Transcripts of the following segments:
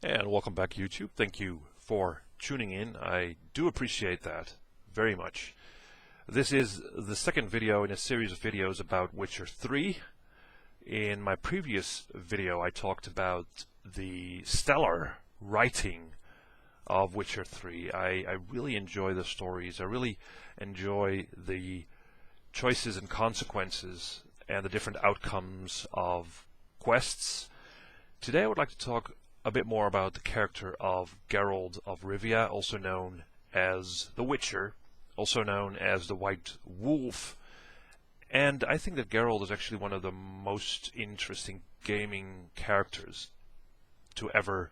And welcome back, YouTube. Thank you for tuning in. I do appreciate that very much. This is the second video in a series of videos about Witcher 3. In my previous video, I talked about the stellar writing of Witcher 3. I really enjoy the stories. I really enjoy the choices and consequences and the different outcomes of quests. Today I would like to talk a bit more about the character of Geralt of Rivia, also known as the Witcher, also known as the White Wolf. And I think that Geralt is actually one of the most interesting gaming characters to ever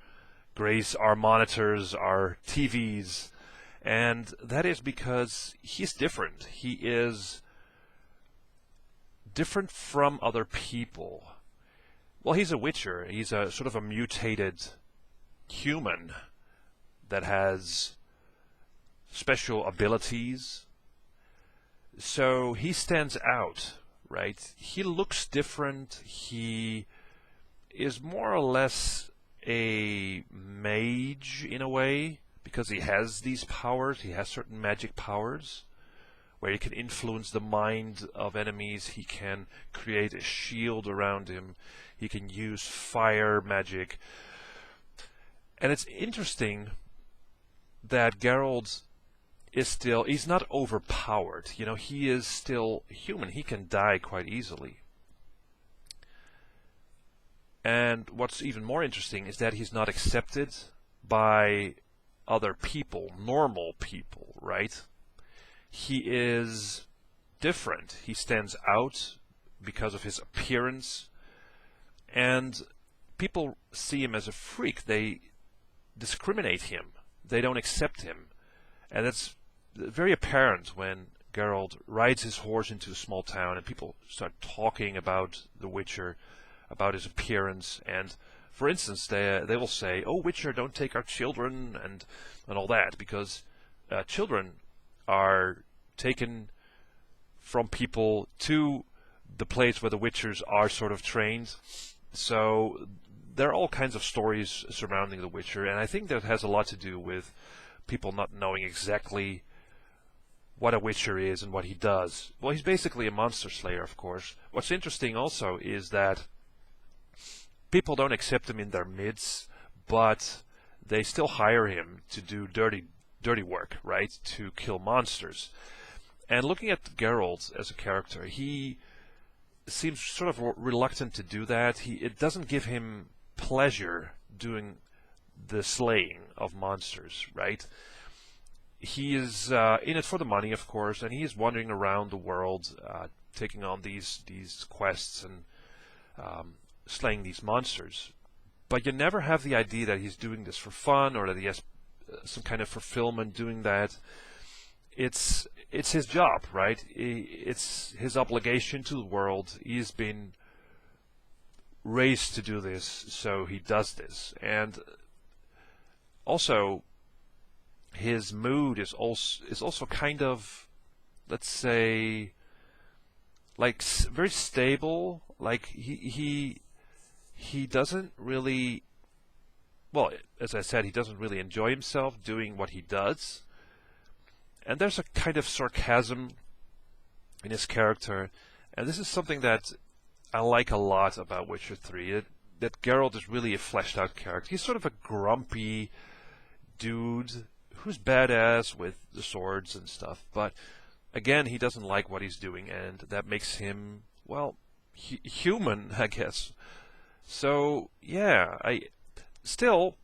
grace our monitors, our TVs, and that is because he's different. He is different from other people. Well, he's a Witcher. He's a sort of a mutated human that has special abilities. So he stands out, right? He looks different. He is more or less a mage in a way, because he has these powers. He has certain magic powers where he can influence the mind of enemies. He can create a shield around him. He can use fire magic. And it's interesting that Geralt is still, he's not overpowered. You know, he is still human. He can die quite easily. And what's even more interesting is that he's not accepted by other people, normal people, right? He is different. He stands out because of his appearance, and people see him as a freak. They discriminate him. They don't accept him. And that's very apparent when Geralt rides his horse into a small town and people start talking about the Witcher, about his appearance. And for instance, they will say, "Oh, Witcher, don't take our children," and all that, because children are taken from people to the place where the Witchers are sort of trained. So there are all kinds of stories surrounding the Witcher, and I think that has a lot to do with people not knowing exactly what a Witcher is and what he does. Well, he's basically a monster slayer, of course. What's interesting also is that people don't accept him in their midst, but they still hire him to do dirty work, right? To kill monsters. And looking at Geralt as a character, he seems sort of reluctant to do that. It doesn't give him pleasure doing the slaying of monsters, right? He is in it for the money, of course, and he is wandering around the world, taking on these quests and slaying these monsters. But you never have the idea that he's doing this for fun, or that he has some kind of fulfillment doing that. It's his job, right? It's his obligation to the world. He's been raised to do this, so he does this. And also, his mood is also kind of, let's say, like very stable. Like he doesn't really, well, as I said, he doesn't really enjoy himself doing what he does. And there's a kind of sarcasm in his character, and this is something that I like a lot about Witcher 3, that Geralt is really a fleshed out character. He's sort of a grumpy dude who's badass with the swords and stuff, but again, he doesn't like what he's doing, and that makes him, well, human, I guess. So, yeah, still,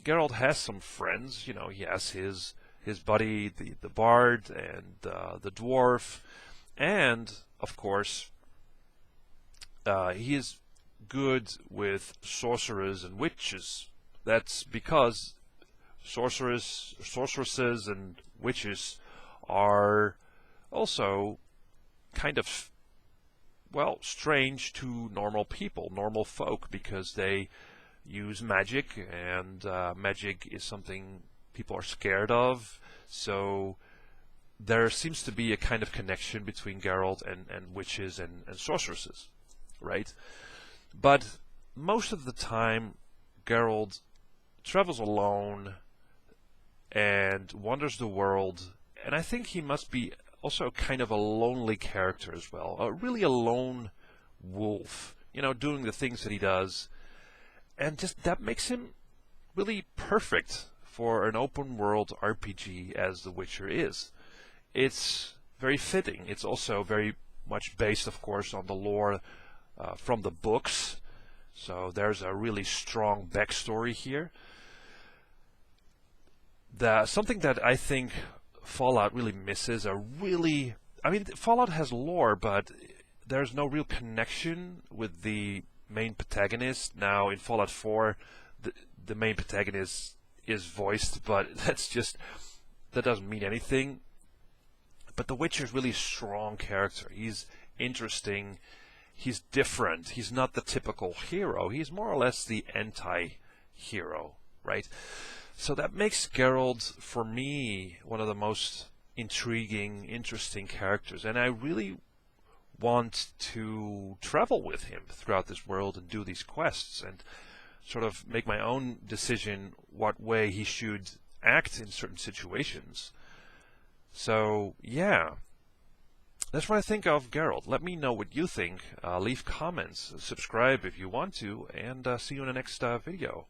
Geralt has some friends. You know, he has his buddy, the bard, and the dwarf, and of course he is good with sorcerers and witches. That's because sorceresses and witches are also kind of, well, strange to normal people, normal folk, because they use magic, and magic is something people are scared of. So there seems to be a kind of connection between Geralt and witches and sorceresses, right? But most of the time, Geralt travels alone and wanders the world, and I think he must be also kind of a lonely character as well, really a lone wolf, doing the things that he does, and just that makes him really perfect for an open world RPG as The Witcher is. It's very fitting. It's also very much based, of course, on the lore from the books, so there's a really strong backstory here. Something that I think Fallout really misses Fallout has lore, but there's no real connection with the main protagonist. Now, in Fallout 4, the main protagonist is voiced, but that doesn't mean anything. But The Witcher is really a strong character. He's interesting. He's different. He's not the typical hero. He's more or less the anti-hero, right? So that makes Geralt, for me, one of the most intriguing, interesting characters. And I really want to travel with him throughout this world and do these quests and sort of make my own decision what way he should act in certain situations. So, yeah. That's what I think of Geralt. Let me know what you think. Leave comments. Subscribe if you want to. And see you in the next video.